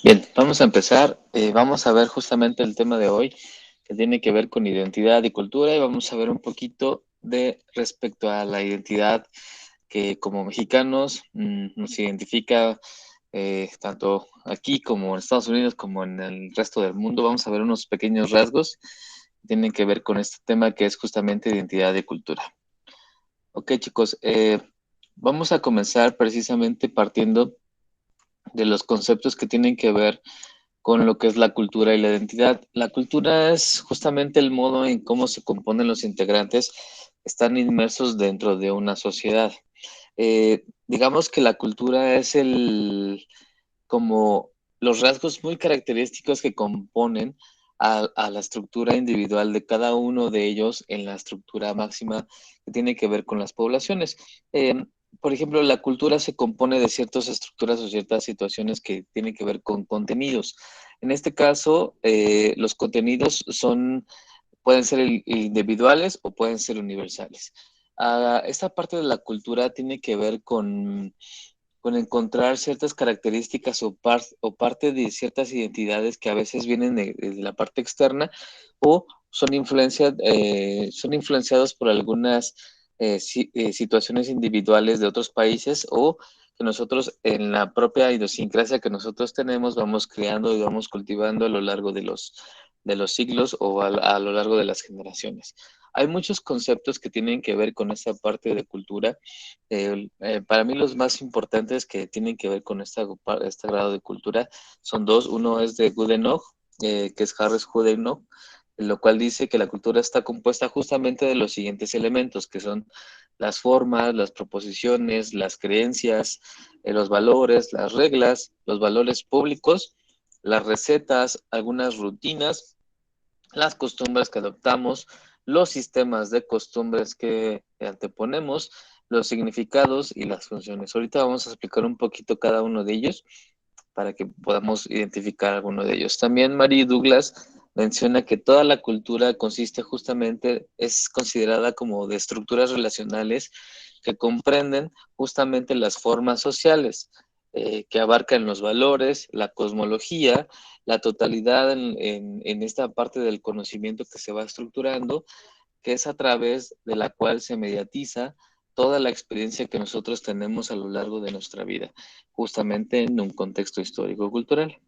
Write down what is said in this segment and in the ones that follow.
Bien, vamos a empezar. Vamos a ver justamente el tema de hoy, que tiene que ver con identidad y cultura, y vamos a ver un poquito de respecto a la identidad que como mexicanos nos identifica tanto aquí como en Estados Unidos como en el resto del mundo. Vamos a ver unos pequeños rasgos que tienen que ver con este tema que es justamente identidad y cultura. Ok, chicos, vamos a comenzar precisamente partiendo de los conceptos que tienen que ver con lo que es la cultura y la identidad. La cultura es justamente el modo en cómo se componen los integrantes que están inmersos dentro de una sociedad. Digamos que la cultura es como los rasgos muy característicos que componen a la estructura individual de cada uno de ellos en la estructura máxima que tiene que ver con las poblaciones. Por ejemplo, la cultura se compone de ciertas estructuras o ciertas situaciones que tienen que ver con contenidos. En este caso, los contenidos pueden ser individuales o pueden ser universales. Esta parte de la cultura tiene que ver con encontrar ciertas características o parte de ciertas identidades que a veces vienen de la parte externa o son influenciados por algunas situaciones individuales de otros países o que nosotros en la propia idiosincrasia que nosotros tenemos vamos creando y vamos cultivando a lo largo de los siglos o a lo largo de las generaciones. Hay muchos conceptos que tienen que ver con esa parte de cultura. Para mí los más importantes que tienen que ver con este grado de cultura son dos. Uno es de Goodenough, que es Harris Goodenough, lo cual dice que la cultura está compuesta justamente de los siguientes elementos, que son las formas, las proposiciones, las creencias, los valores, las reglas, los valores públicos, las recetas, algunas rutinas, las costumbres que adoptamos, los sistemas de costumbres que anteponemos, los significados y las funciones. Ahorita vamos a explicar un poquito cada uno de ellos para que podamos identificar alguno de ellos. También Mary Douglas menciona que toda la cultura consiste justamente, es considerada como de estructuras relacionales que comprenden justamente las formas sociales, que abarcan los valores, la cosmología, la totalidad en esta parte del conocimiento que se va estructurando, que es a través de la cual se mediatiza toda la experiencia que nosotros tenemos a lo largo de nuestra vida, justamente en un contexto histórico-cultural.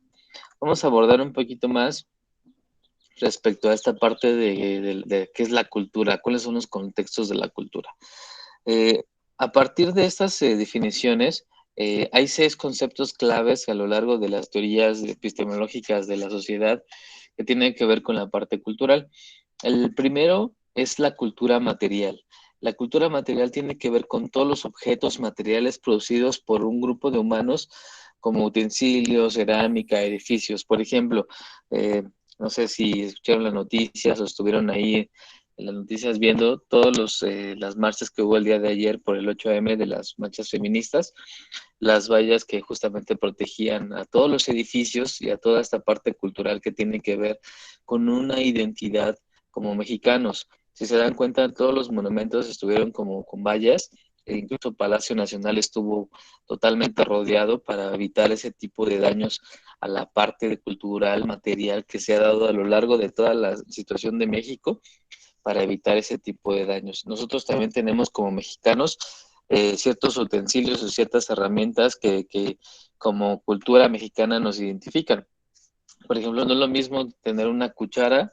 Vamos a abordar un poquito más respecto a esta parte de qué es la cultura, cuáles son los contextos de la cultura. Eh, a partir de estas definiciones, hay 6 conceptos claves a lo largo de las teorías epistemológicas de la sociedad que tienen que ver con la parte cultural. El primero es la cultura material. La cultura material tiene que ver con todos los objetos materiales producidos por un grupo de humanos, como utensilios, cerámica, edificios. Por ejemplo, no sé si escucharon las noticias o estuvieron ahí en las noticias viendo todas las marchas que hubo el día de ayer por el 8M de las marchas feministas, las vallas que justamente protegían a todos los edificios y a toda esta parte cultural que tiene que ver con una identidad como mexicanos. Si se dan cuenta, todos los monumentos estuvieron como con vallas, e incluso Palacio Nacional estuvo totalmente rodeado para evitar ese tipo de daños a la parte cultural, material que se ha dado a lo largo de toda la situación de México para evitar ese tipo de daños. Nosotros también tenemos como mexicanos ciertos utensilios o ciertas herramientas que como cultura mexicana nos identifican. Por ejemplo, no es lo mismo tener una cuchara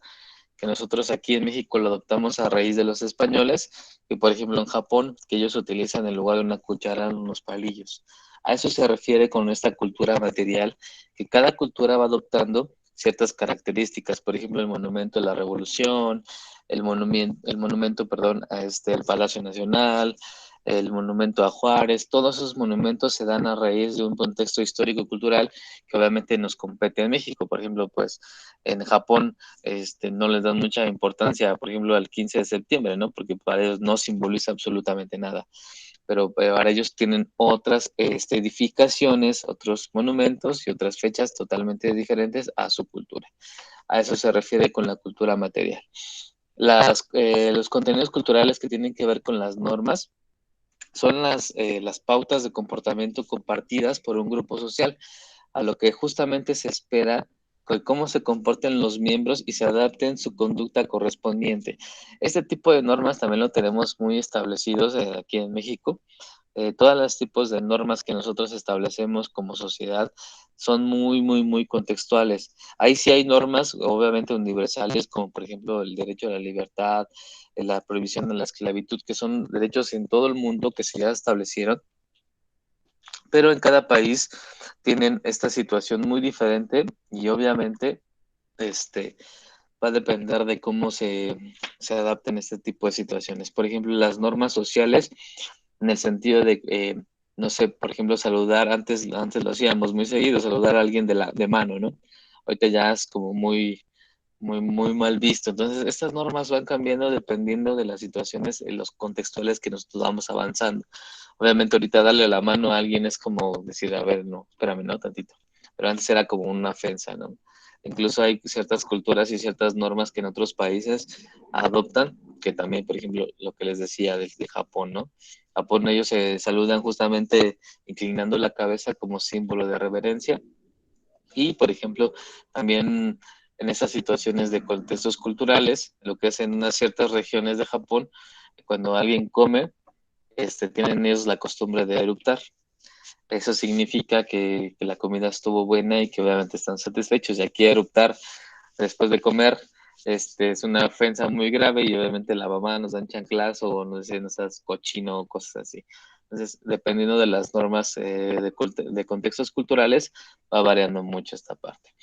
que nosotros aquí en México lo adoptamos a raíz de los españoles, que por ejemplo en Japón, que ellos utilizan en lugar de una cuchara unos palillos. A eso se refiere con esta cultura material, que cada cultura va adoptando ciertas características, por ejemplo el monumento de la Revolución, el monumento, perdón, el Palacio Nacional, el monumento a Juárez, todos esos monumentos se dan a raíz de un contexto histórico-cultural que obviamente nos compete en México. Por ejemplo, pues en Japón no les dan mucha importancia, por ejemplo, al 15 de septiembre, ¿no? Porque para ellos no simboliza absolutamente nada. Pero para ellos tienen otras edificaciones, otros monumentos y otras fechas totalmente diferentes a su cultura. A eso se refiere con la cultura material. Los contenidos culturales que tienen que ver con las normas son las pautas de comportamiento compartidas por un grupo social. a lo que justamente se espera, que cómo se comporten los miembros y se adapten su conducta correspondiente. Este tipo de normas también lo tenemos muy establecidos aquí en México. Todos los tipos de normas que nosotros establecemos como sociedad son muy, muy, muy contextuales. Ahí sí hay normas, obviamente, universales, como por ejemplo el derecho a la libertad, la prohibición de la esclavitud, que son derechos en todo el mundo que se ya establecieron, pero en cada país tienen esta situación muy diferente y obviamente este, va a depender de cómo se adapten este tipo de situaciones. Por ejemplo, las normas sociales, en el sentido de, no sé, por ejemplo, saludar, antes lo hacíamos muy seguido, saludar a alguien de mano, ¿no? Ahorita ya es como muy, muy, muy mal visto. Entonces, estas normas van cambiando dependiendo de las situaciones, en los contextuales que nosotros vamos avanzando. Obviamente, ahorita darle la mano a alguien es como decir, a ver, no, espérame, no, tantito. Pero antes era como una ofensa, ¿no? Incluso hay ciertas culturas y ciertas normas que en otros países adoptan, que también, por ejemplo, lo que les decía de Japón, ¿no? Japón, ellos se saludan justamente inclinando la cabeza como símbolo de reverencia. Y, por ejemplo, también en esas situaciones de contextos culturales, lo que es en unas ciertas regiones de Japón, cuando alguien come, tienen ellos la costumbre de eruptar. Eso significa que la comida estuvo buena y que obviamente están satisfechos. Y aquí eruptar después de comer es una ofensa muy grave y obviamente la mamá nos dan chanclazo o nos dicen, no seas cochino o cosas así. Entonces, dependiendo de las normas de contextos culturales, va variando mucho esta parte.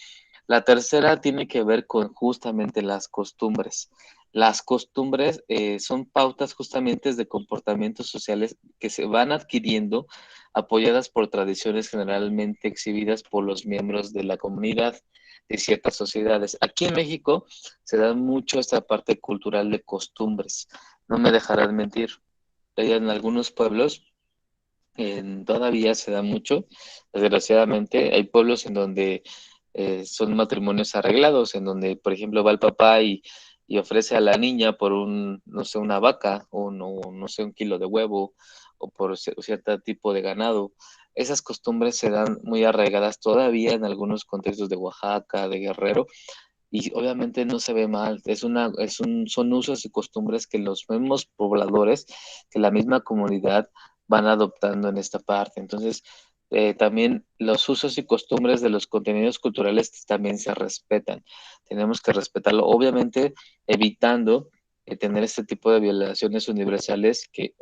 La tercera tiene que ver con justamente las costumbres. Las costumbres son pautas justamente de comportamientos sociales que se van adquiriendo apoyadas por tradiciones generalmente exhibidas por los miembros de la comunidad de ciertas sociedades. Aquí en México se da mucho esta parte cultural de costumbres. No me dejarán mentir. En algunos pueblos todavía se da mucho. Desgraciadamente, hay pueblos en donde son matrimonios arreglados, en donde, por ejemplo, va el papá y ofrece a la niña por no sé, una vaca o no sé, un kilo de huevo o por cierto tipo de ganado. Esas costumbres se dan muy arraigadas todavía en algunos contextos de Oaxaca, de Guerrero, y obviamente no se ve mal. Son usos y costumbres que los mismos pobladores, que la misma comunidad van adoptando en esta parte. Entonces, también los usos y costumbres de los contenidos culturales también se respetan. Tenemos que respetarlo, obviamente evitando tener este tipo de violaciones universales que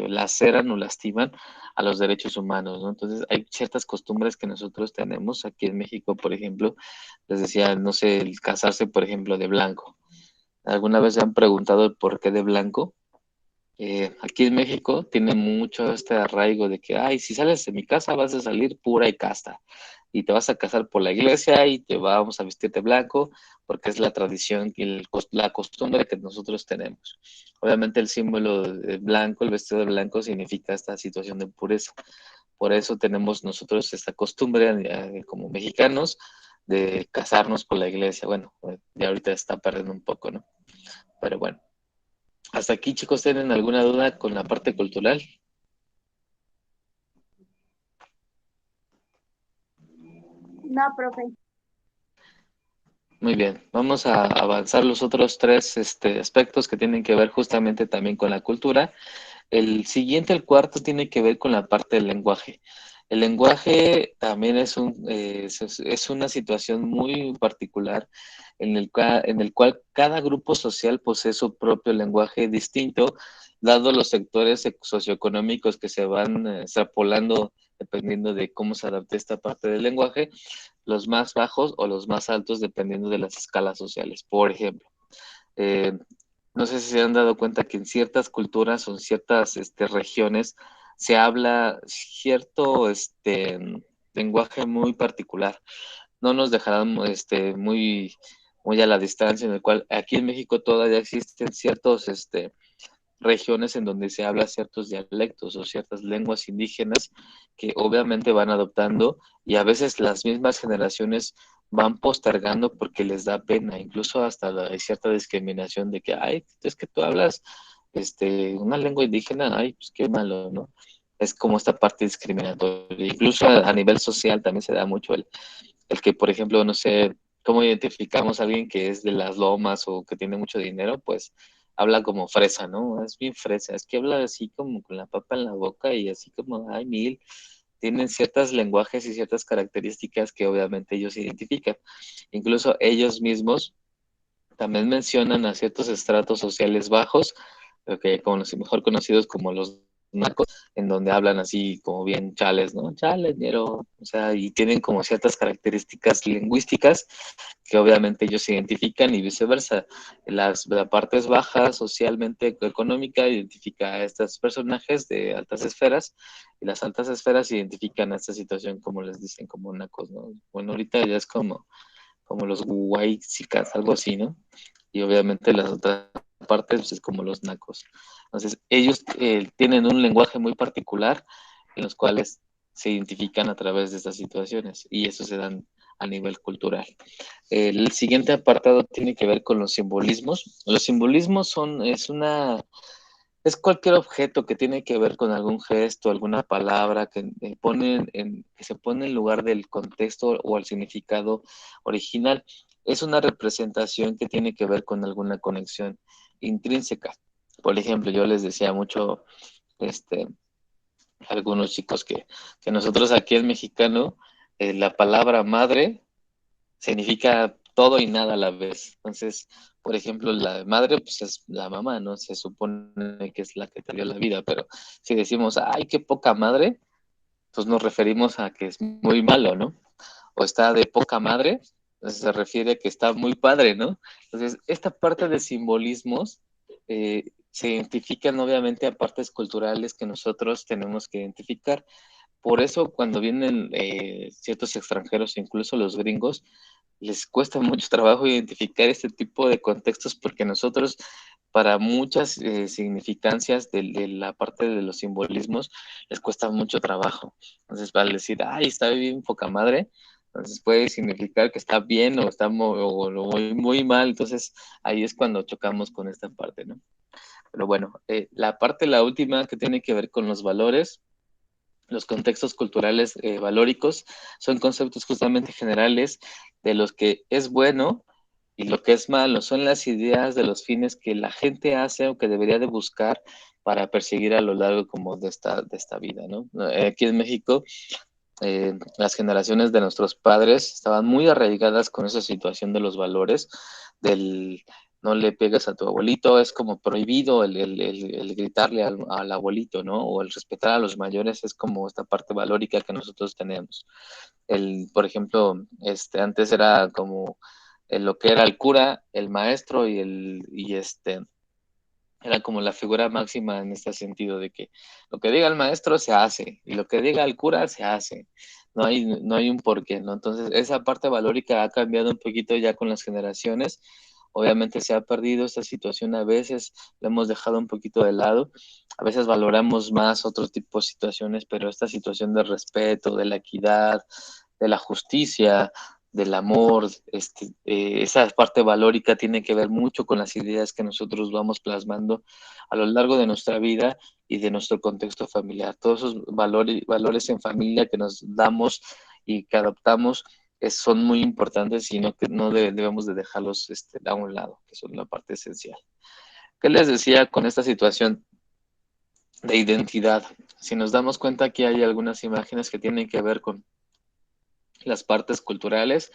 laceran o lastiman a los derechos humanos, ¿no? Entonces, hay ciertas costumbres que nosotros tenemos aquí en México, por ejemplo, les decía, no sé, el casarse, por ejemplo, de blanco. ¿Alguna vez se han preguntado el por qué de blanco? Aquí en México tiene mucho este arraigo de que, ay, si sales de mi casa vas a salir pura y casta. Y te vas a casar por la iglesia y te vamos a vestir de blanco porque es la tradición y la costumbre que nosotros tenemos. Obviamente el símbolo de blanco, el vestido de blanco significa esta situación de pureza. Por eso tenemos nosotros esta costumbre como mexicanos de casarnos por la iglesia. Bueno, ya ahorita está perdiendo un poco, ¿no? Pero bueno, hasta aquí, chicos, ¿tienen alguna duda con la parte cultural? No, profe. Muy bien, vamos a avanzar los otros tres aspectos que tienen que ver justamente también con la cultura. El siguiente, el cuarto, tiene que ver con la parte del lenguaje. El lenguaje también es una situación muy particular en el cual cada grupo social posee su propio lenguaje distinto, dado los sectores socioeconómicos que se van extrapolando dependiendo de cómo se adapte esta parte del lenguaje, los más bajos o los más altos dependiendo de las escalas sociales. Por ejemplo, eh, no sé si se han dado cuenta que en ciertas culturas o en ciertas regiones se habla cierto lenguaje muy particular. No nos dejarán muy a la distancia, en el cual aquí en México todavía existen ciertos regiones en donde se habla ciertos dialectos o ciertas lenguas indígenas que obviamente van adoptando y a veces las mismas generaciones van postergando porque les da pena, incluso hasta hay cierta discriminación de que, ay, es que tú hablas una lengua indígena, ay, pues qué malo, ¿no? es como esta parte discriminatoria. Incluso a nivel social también se da mucho el que, por ejemplo, no sé, cómo identificamos a alguien que es de las lomas o que tiene mucho dinero, pues habla como fresa, ¿no? Es bien fresa, es que habla así como con la papa en la boca y así como, ay, mil, tienen ciertos lenguajes y ciertas características que obviamente ellos identifican. Incluso ellos mismos también mencionan a ciertos estratos sociales bajos, que como los mejor conocidos como los nacos, en donde hablan así como bien chales, ¿no? Chales, ñero, o sea, y tienen como ciertas características lingüísticas que obviamente ellos identifican y viceversa. La parte baja socialmente económica identifica a estos personajes de altas esferas y las altas esferas identifican a esta situación como les dicen, como nacos, ¿no? Bueno, ahorita ya es como los guayxicas, algo así, ¿no? Y obviamente las otras partes pues, es como los nacos. Entonces, ellos tienen un lenguaje muy particular en los cuales se identifican a través de estas situaciones y eso se dan a nivel cultural. El siguiente apartado tiene que ver con los simbolismos. Los simbolismos es cualquier objeto que tiene que ver con algún gesto, alguna palabra que se pone en lugar del contexto o el significado original. Es una representación que tiene que ver con alguna conexión intrínseca. Por ejemplo, yo les decía mucho este, a algunos chicos que nosotros aquí en mexicano, la palabra madre significa todo y nada a la vez. Entonces, por ejemplo, la madre, pues es la mamá, ¿no? Se supone que es la que te dio la vida, pero si decimos, ay, qué poca madre, pues nos referimos a que es muy malo, ¿no? O está de poca madre, entonces se refiere a que está muy padre, ¿no? Entonces, esta parte de simbolismos se identifican obviamente a partes culturales que nosotros tenemos que identificar. Por eso cuando vienen ciertos extranjeros, incluso los gringos, les cuesta mucho trabajo identificar este tipo de contextos porque nosotros, para muchas significancias de la parte de los simbolismos, les cuesta mucho trabajo. Entonces, al decir, ay, está bien poca madre, entonces puede significar que está bien o está muy, muy mal. Entonces, ahí es cuando chocamos con esta parte, ¿no? Pero bueno, la última que tiene que ver con los valores, los contextos culturales valóricos son conceptos justamente generales de los que es bueno y lo que es malo. Son las ideas de los fines que la gente hace o que debería de buscar para perseguir a lo largo como de esta vida, ¿no? Aquí en México, las generaciones de nuestros padres estaban muy arraigadas con esa situación de los valores, del no le pegas a tu abuelito, es como prohibido el gritarle al abuelito, ¿no? O el respetar a los mayores es como esta parte valórica que nosotros tenemos. Por ejemplo, antes era como lo que era el cura, el maestro era como la figura máxima en este sentido de que lo que diga el maestro se hace y lo que diga el cura se hace. No hay un porqué, ¿no? Entonces, esa parte valórica ha cambiado un poquito ya con las generaciones. Obviamente se ha perdido esta situación a veces, la hemos dejado un poquito de lado. A veces valoramos más otro tipo de situaciones, pero esta situación del respeto, de la equidad, de la justicia, del amor, esa parte valórica tiene que ver mucho con las ideas que nosotros vamos plasmando a lo largo de nuestra vida y de nuestro contexto familiar. Todos esos valores en familia que nos damos y que adoptamos son muy importantes y no debemos de dejarlos a un lado, que son la parte esencial. ¿Qué les decía con esta situación de identidad? Si nos damos cuenta que hay algunas imágenes que tienen que ver con las partes culturales.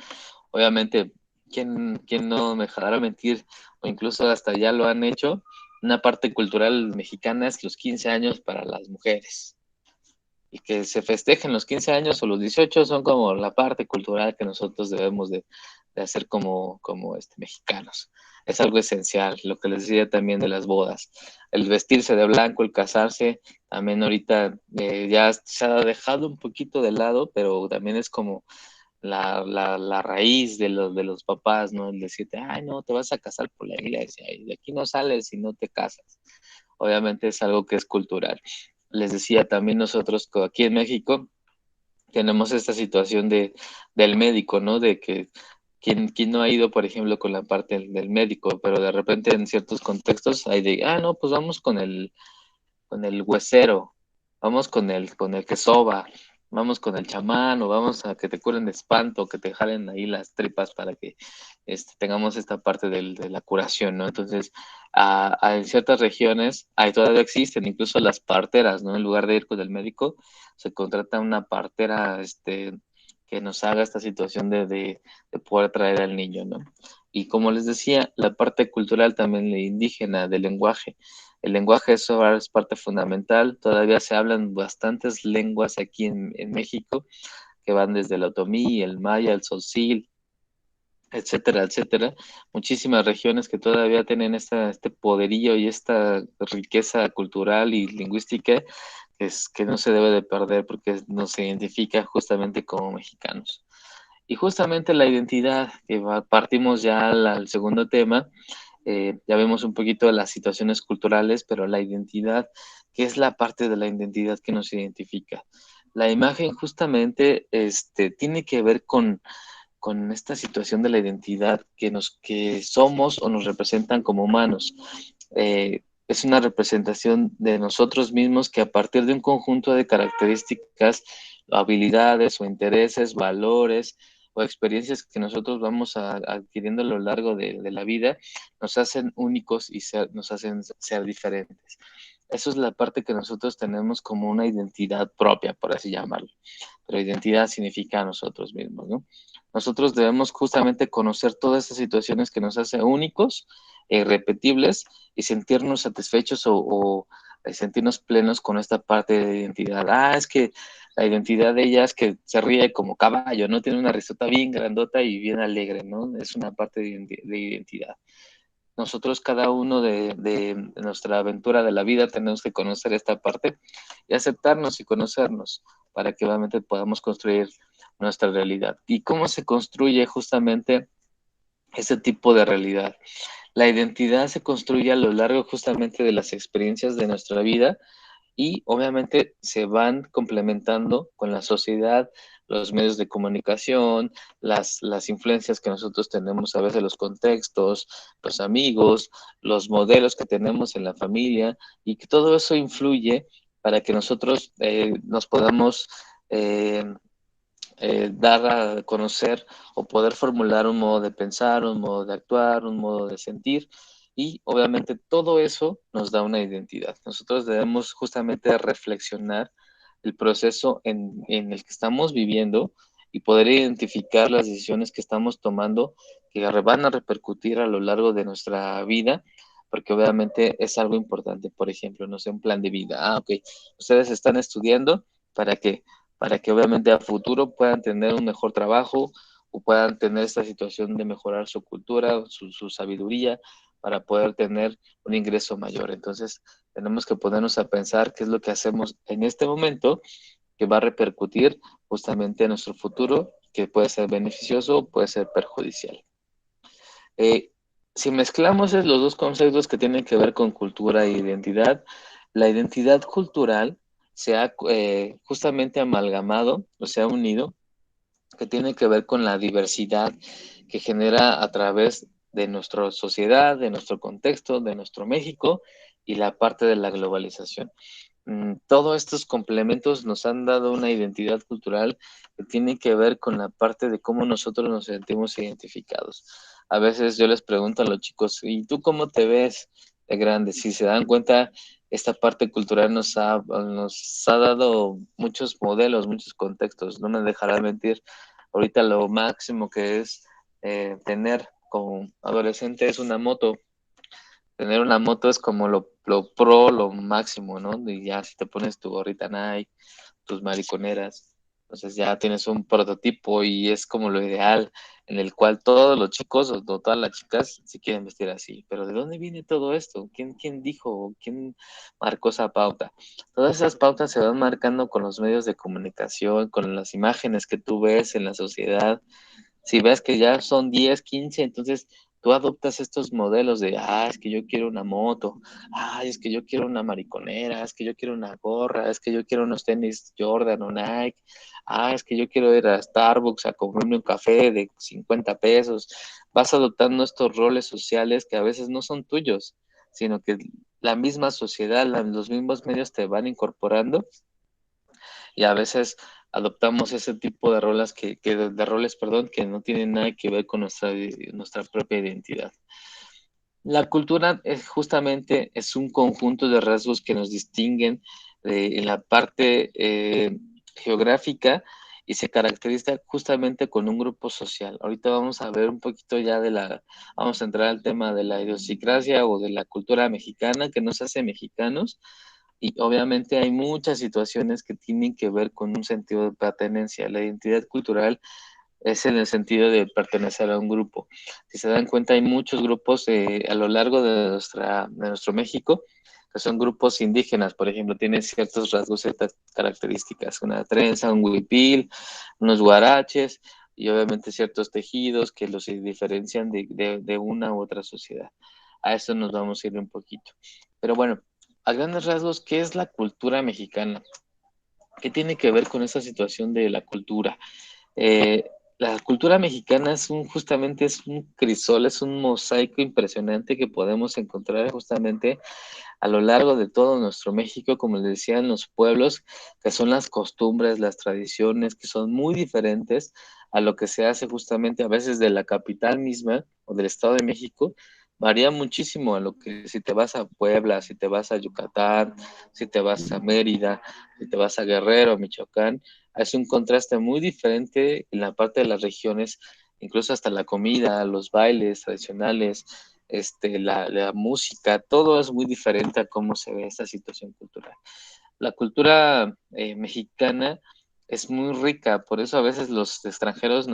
Obviamente, ¿quién no me dejará mentir? O incluso hasta ya lo han hecho. Una parte cultural mexicana es los 15 años para las mujeres. Y que se festejen los 15 años o los 18 son como la parte cultural que nosotros debemos de hacer como mexicanos. Es algo esencial, lo que les decía también de las bodas. El vestirse de blanco, el casarse, también ahorita ya se ha dejado un poquito de lado, pero también es como la raíz de los papás, ¿no? El decirte, ay, no, te vas a casar por la iglesia y de aquí no sales si no te casas. Obviamente es algo que es cultural. Les decía también nosotros que aquí en México tenemos esta situación del médico, ¿no? De que quien no ha ido, por ejemplo, con la parte del médico, pero de repente en ciertos contextos hay de, no, pues vamos con el huesero, vamos con el que soba, vamos con el chamán, o vamos a que te curen de espanto, que te jalen ahí las tripas para que tengamos esta parte de la curación, ¿no? Entonces, en ciertas regiones, ahí todavía existen, incluso las parteras, ¿no? En lugar de ir con el médico, se contrata una partera, que nos haga esta situación de poder traer al niño, ¿no? Y como les decía, la parte cultural también indígena del lenguaje. El lenguaje eso es parte fundamental. Todavía se hablan bastantes lenguas aquí en México, que van desde el otomí, el maya, el tzotzil, etcétera, etcétera. Muchísimas regiones que todavía tienen este poderío y esta riqueza cultural y lingüística que no se debe de perder porque nos identifica justamente como mexicanos. Y justamente la identidad, partimos ya al segundo tema, ya vemos un poquito de las situaciones culturales, pero la identidad, ¿qué es la parte de la identidad que nos identifica? La imagen justamente tiene que ver con esta situación de la identidad que somos o nos representan como humanos. Es una representación de nosotros mismos que a partir de un conjunto de características, habilidades o intereses, valores o experiencias que nosotros vamos adquiriendo a lo largo de la vida, nos hacen únicos y nos hacen ser diferentes. Eso es la parte que nosotros tenemos como una identidad propia, por así llamarlo. Pero identidad significa a nosotros mismos, ¿no? Nosotros debemos justamente conocer todas esas situaciones que nos hacen únicos e irrepetibles y sentirnos satisfechos o sentirnos plenos con esta parte de identidad. Es que la identidad de ella es que se ríe como caballo, ¿no? Tiene una risota bien grandota y bien alegre, ¿no? Es una parte de identidad. Nosotros, cada uno de nuestra aventura de la vida, tenemos que conocer esta parte y aceptarnos y conocernos para que obviamente podamos construir nuestra realidad. ¿Y cómo se construye justamente ese tipo de realidad? La identidad se construye a lo largo justamente de las experiencias de nuestra vida y obviamente se van complementando con la sociedad, los medios de comunicación, las influencias que nosotros tenemos a veces, los contextos, los amigos, los modelos que tenemos en la familia y que todo eso influye para que nosotros nos podamos eh, dar a conocer o poder formular un modo de pensar, un modo de actuar, un modo de sentir. Y obviamente todo eso nos da una identidad. Nosotros debemos justamente reflexionar el proceso en el que estamos viviendo y poder identificar las decisiones que estamos tomando que van a repercutir a lo largo de nuestra vida, porque obviamente es algo importante. Por ejemplo, no sé, un plan de vida. Ok, ustedes están estudiando para que obviamente a futuro puedan tener un mejor trabajo o puedan tener esta situación de mejorar su cultura, su sabiduría, para poder tener un ingreso mayor. Entonces, tenemos que ponernos a pensar qué es lo que hacemos en este momento que va a repercutir justamente en nuestro futuro, que puede ser beneficioso o puede ser perjudicial. Eh, si mezclamos los dos conceptos que tienen que ver con cultura e identidad, la identidad cultural se ha justamente amalgamado o se ha unido, que tiene que ver con la diversidad que genera a través de nuestra sociedad, de nuestro contexto, de nuestro México y la parte de la globalización. Todos estos complementos nos han dado una identidad cultural que tiene que ver con la parte de cómo nosotros nos sentimos identificados. A veces yo les pregunto a los chicos, ¿y tú cómo te ves de grande? Si se dan cuenta, esta parte cultural nos ha dado muchos modelos, muchos contextos. No me dejará mentir. Ahorita lo máximo que es tener como adolescente es una moto. Tener una moto es como lo pro, lo máximo, ¿no? Y ya si te pones tu gorrita Nike, tus mariconeras, entonces ya tienes un prototipo y es como lo ideal en el cual todos los chicos o todas las chicas se quieren vestir así. Pero ¿de dónde viene todo esto? ¿Quién dijo? ¿Quién marcó esa pauta? Todas esas pautas se van marcando con los medios de comunicación, con las imágenes que tú ves en la sociedad. Si ves que ya son 10, 15, entonces tú adoptas estos modelos de, es que yo quiero una moto, es que yo quiero una mariconera, es que yo quiero una gorra, es que yo quiero unos tenis Jordan o Nike, es que yo quiero ir a Starbucks a comprarme un café de 50 pesos. Vas adoptando estos roles sociales que a veces no son tuyos, sino que la misma sociedad, los mismos medios te van incorporando y a veces adoptamos ese tipo de roles de roles, perdón, que no tienen nada que ver con nuestra propia identidad. La cultura justamente es un conjunto de rasgos que nos distinguen en la parte geográfica y se caracteriza justamente con un grupo social. Ahorita vamos a ver un poquito ya vamos a entrar al tema de la idiosincrasia o de la cultura mexicana que nos hace mexicanos. Y obviamente hay muchas situaciones que tienen que ver con un sentido de pertenencia. La identidad cultural es en el sentido de pertenecer a un grupo. Si se dan cuenta, hay muchos grupos a lo largo de nuestro México que son grupos indígenas, por ejemplo, tienen ciertos rasgos, ciertas características, una trenza, un huipil, unos guaraches y obviamente ciertos tejidos que los diferencian de una u otra sociedad. A eso nos vamos a ir un poquito. Pero bueno, a grandes rasgos, ¿qué es la cultura mexicana? ¿Qué tiene que ver con esa situación de la cultura? Eh, la cultura mexicana justamente es un crisol, es un mosaico impresionante que podemos encontrar justamente a lo largo de todo nuestro México, como les decía, en los pueblos, que son las costumbres, las tradiciones, que son muy diferentes a lo que se hace justamente a veces de la capital misma o del Estado de México. Varía muchísimo a lo que si te vas a Puebla, si te vas a Yucatán, si te vas a Mérida, si te vas a Guerrero, Michoacán, es un contraste muy diferente en la parte de las regiones, incluso hasta la comida, los bailes tradicionales, la música, todo es muy diferente a cómo se ve esta situación cultural. La cultura mexicana es muy rica, por eso a veces los extranjeros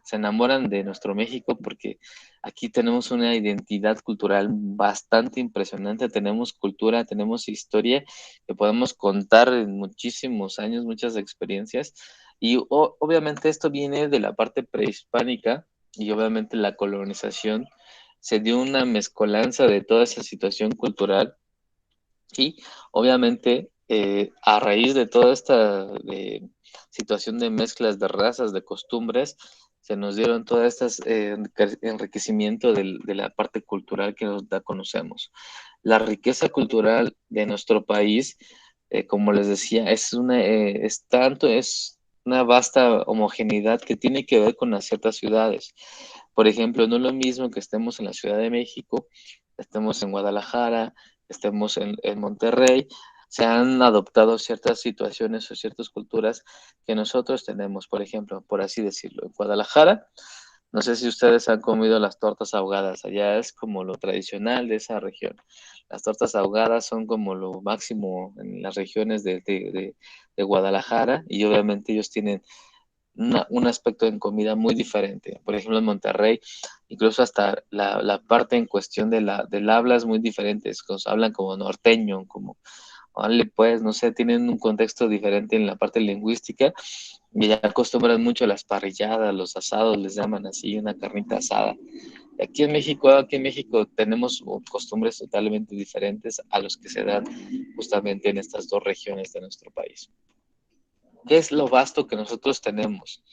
se enamoran de nuestro México porque aquí tenemos una identidad cultural bastante impresionante, tenemos cultura, tenemos historia que podemos contar en muchísimos años, muchas experiencias y obviamente esto viene de la parte prehispánica y obviamente la colonización se dio una mezcolanza de toda esa situación cultural y obviamente a raíz de toda esta situación de mezclas de razas, de costumbres, se nos dieron todas estas enriquecimiento de la parte cultural que nos da conocemos. La riqueza cultural de nuestro país, como les decía, es una vasta homogeneidad que tiene que ver con las ciertas ciudades. Por ejemplo, no es lo mismo que estemos en la Ciudad de México, estemos en Guadalajara, estemos en Monterrey, se han adoptado ciertas situaciones o ciertas culturas que nosotros tenemos, por ejemplo, por así decirlo, en Guadalajara, no sé si ustedes han comido las tortas ahogadas, allá es como lo tradicional de esa región. Las tortas ahogadas son como lo máximo en las regiones de Guadalajara y obviamente ellos tienen un aspecto en comida muy diferente. Por ejemplo, en Monterrey, incluso hasta la parte en cuestión del habla es muy diferente. Hablan como norteño, como, vale, pues, no sé, tienen un contexto diferente en la parte lingüística y ya acostumbran mucho a las parrilladas, los asados, les llaman así, una carnita asada. Aquí en México tenemos costumbres totalmente diferentes a los que se dan justamente en estas dos regiones de nuestro país. ¿Qué es lo vasto que nosotros tenemos?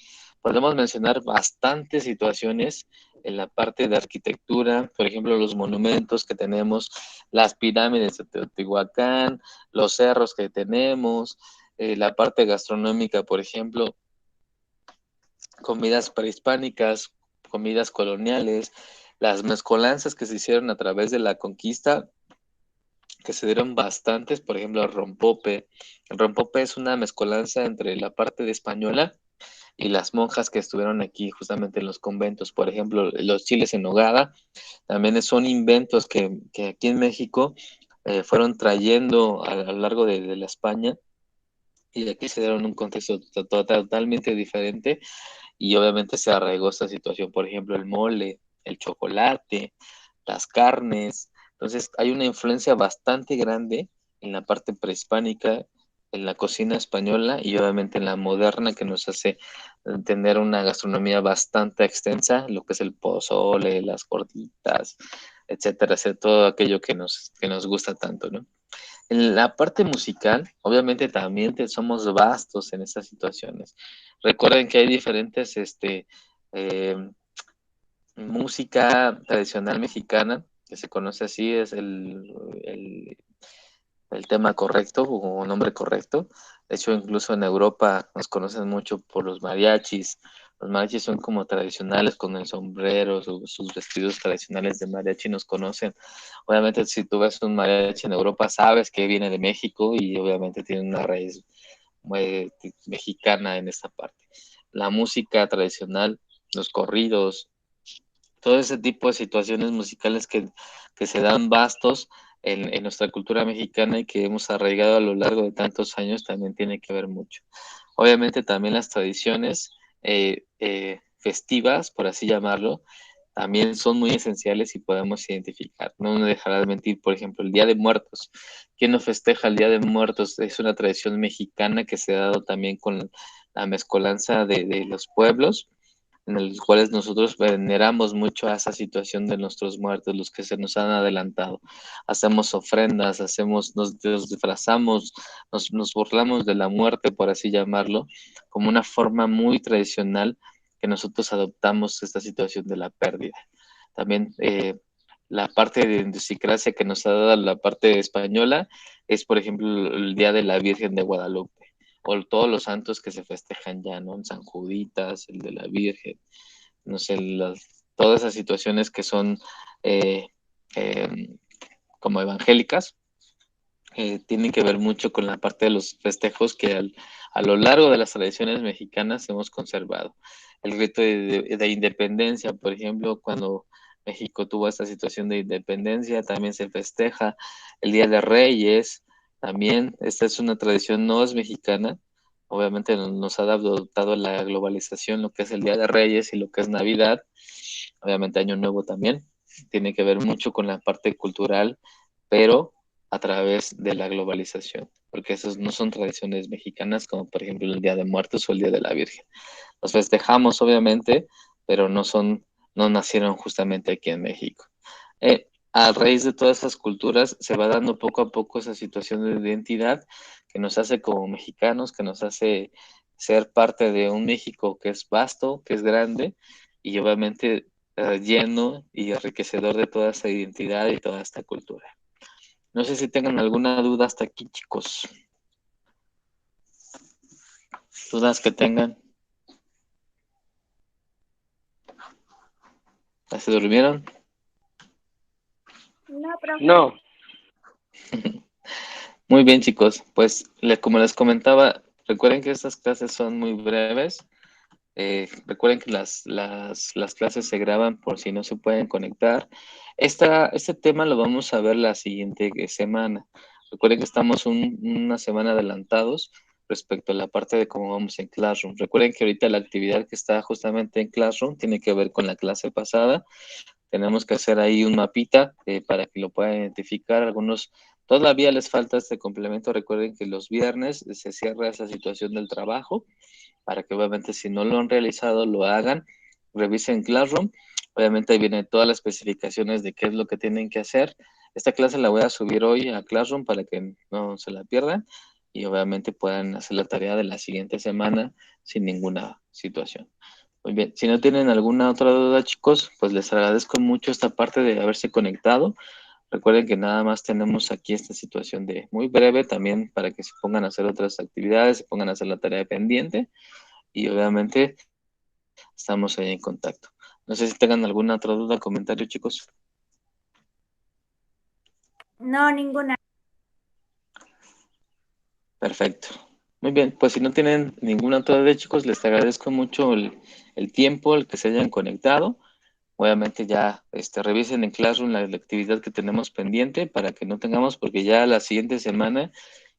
Podemos mencionar bastantes situaciones en la parte de arquitectura, por ejemplo, los monumentos que tenemos, las pirámides de Teotihuacán, los cerros que tenemos, la parte gastronómica, por ejemplo, comidas prehispánicas, comidas coloniales, las mezcolanzas que se hicieron a través de la conquista, que se dieron bastantes, por ejemplo, el rompope. El rompope es una mezcolanza entre la parte de española y las monjas que estuvieron aquí justamente en los conventos. Por ejemplo, los chiles en nogada también son inventos que aquí en México fueron trayendo a lo largo de la España y aquí se dieron un contexto totalmente diferente y obviamente se arraigó esta situación. Por ejemplo, el mole, el chocolate, las carnes. Entonces, hay una influencia bastante grande en la parte prehispánica, en la cocina española y obviamente en la moderna que nos hace tener una gastronomía bastante extensa, lo que es el pozole, las gorditas, etcétera, etcétera, todo aquello que nos gusta tanto, ¿no? En la parte musical, obviamente también somos vastos en estas situaciones. Recuerden que hay diferentes eh, música tradicional mexicana que se conoce así, es el tema correcto o nombre correcto. De hecho, incluso en Europa nos conocen mucho por los mariachis. Los mariachis son como tradicionales con el sombrero, sus vestidos tradicionales de mariachi nos conocen. Obviamente, si tú ves un mariachi en Europa, sabes que viene de México y obviamente tiene una raíz muy mexicana en esta parte. La música tradicional, los corridos, todo ese tipo de situaciones musicales que se dan bastos en nuestra cultura mexicana y que hemos arraigado a lo largo de tantos años también tiene que ver mucho. Obviamente también las tradiciones festivas, por así llamarlo, también son muy esenciales y podemos identificar. No me dejará de mentir, por ejemplo, el Día de Muertos. ¿Quién no festeja el Día de Muertos? Es una tradición mexicana que se ha dado también con la mezcolanza de los pueblos en los cuales nosotros veneramos mucho a esa situación de nuestros muertos, los que se nos han adelantado. Hacemos ofrendas, nos disfrazamos, nos burlamos de la muerte, por así llamarlo, como una forma muy tradicional que nosotros adoptamos esta situación de la pérdida. También la parte de idiosincrasia que nos ha dado la parte española es, por ejemplo, el Día de la Virgen de Guadalupe o todos los santos que se festejan ya, ¿no? En San Juditas, el de la Virgen, no sé, todas esas situaciones que son eh, eh, como evangélicas, tienen que ver mucho con la parte de los festejos que a lo largo de las tradiciones mexicanas hemos conservado. El grito de independencia, por ejemplo, cuando México tuvo esta situación de independencia, también se festeja. El Día de Reyes, también, esta es una tradición no es mexicana, obviamente nos ha adoptado la globalización, lo que es el Día de Reyes y lo que es Navidad, obviamente Año Nuevo también, tiene que ver mucho con la parte cultural, pero a través de la globalización, porque esas no son tradiciones mexicanas, como por ejemplo el Día de Muertos o el Día de la Virgen. Los festejamos, obviamente, pero no nacieron justamente aquí en México. A raíz de todas esas culturas se va dando poco a poco esa situación de identidad que nos hace como mexicanos, que nos hace ser parte de un México que es vasto, que es grande y obviamente lleno y enriquecedor de toda esa identidad y toda esta cultura. No sé si tengan alguna duda hasta aquí, chicos. Dudas que tengan. ¿Ya se durmieron? No, profe. No, Muy bien, chicos. Pues como les comentaba, recuerden que estas clases son muy breves. Recuerden que las clases se graban por si no se pueden conectar. Este tema lo vamos a ver la siguiente semana. Recuerden que estamos una semana adelantados respecto a la parte de cómo vamos en Classroom. Recuerden que ahorita la actividad que está justamente en Classroom tiene que ver con la clase pasada. Tenemos que hacer ahí un mapita para que lo puedan identificar. Algunos todavía les falta este complemento. Recuerden que los viernes se cierra esa situación del trabajo para que obviamente si no lo han realizado lo hagan, revisen Classroom. Obviamente ahí vienen todas las especificaciones de qué es lo que tienen que hacer. Esta clase la voy a subir hoy a Classroom para que no se la pierdan y obviamente puedan hacer la tarea de la siguiente semana sin ninguna situación. Muy bien, si no tienen alguna otra duda, chicos, pues les agradezco mucho esta parte de haberse conectado. Recuerden que nada más tenemos aquí esta situación de muy breve también para que se pongan a hacer otras actividades, se pongan a hacer la tarea pendiente y obviamente estamos ahí en contacto. No sé si tengan alguna otra duda, comentario, chicos. No, ninguna. Perfecto. Muy bien, pues si no tienen ninguna otra duda, chicos, les agradezco mucho el tiempo, el que se hayan conectado. Obviamente ya revisen en Classroom la actividad que tenemos pendiente para que no tengamos, porque ya la siguiente semana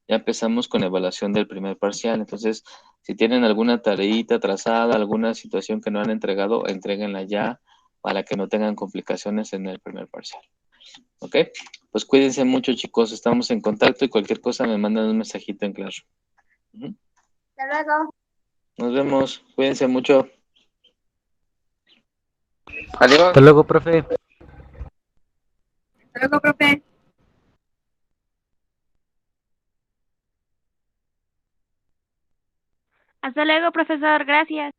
ya empezamos con evaluación del primer parcial. Entonces, si tienen alguna tareita atrasada, alguna situación que no han entregado, entréguenla ya para que no tengan complicaciones en el primer parcial. ¿Ok? Pues cuídense mucho, chicos. Estamos en contacto y cualquier cosa me mandan un mensajito en Classroom. Ujú. Hasta luego. Nos vemos. Cuídense mucho. adiós. Hasta luego, profe. Hasta luego, profe. Hasta luego, profesor. Gracias.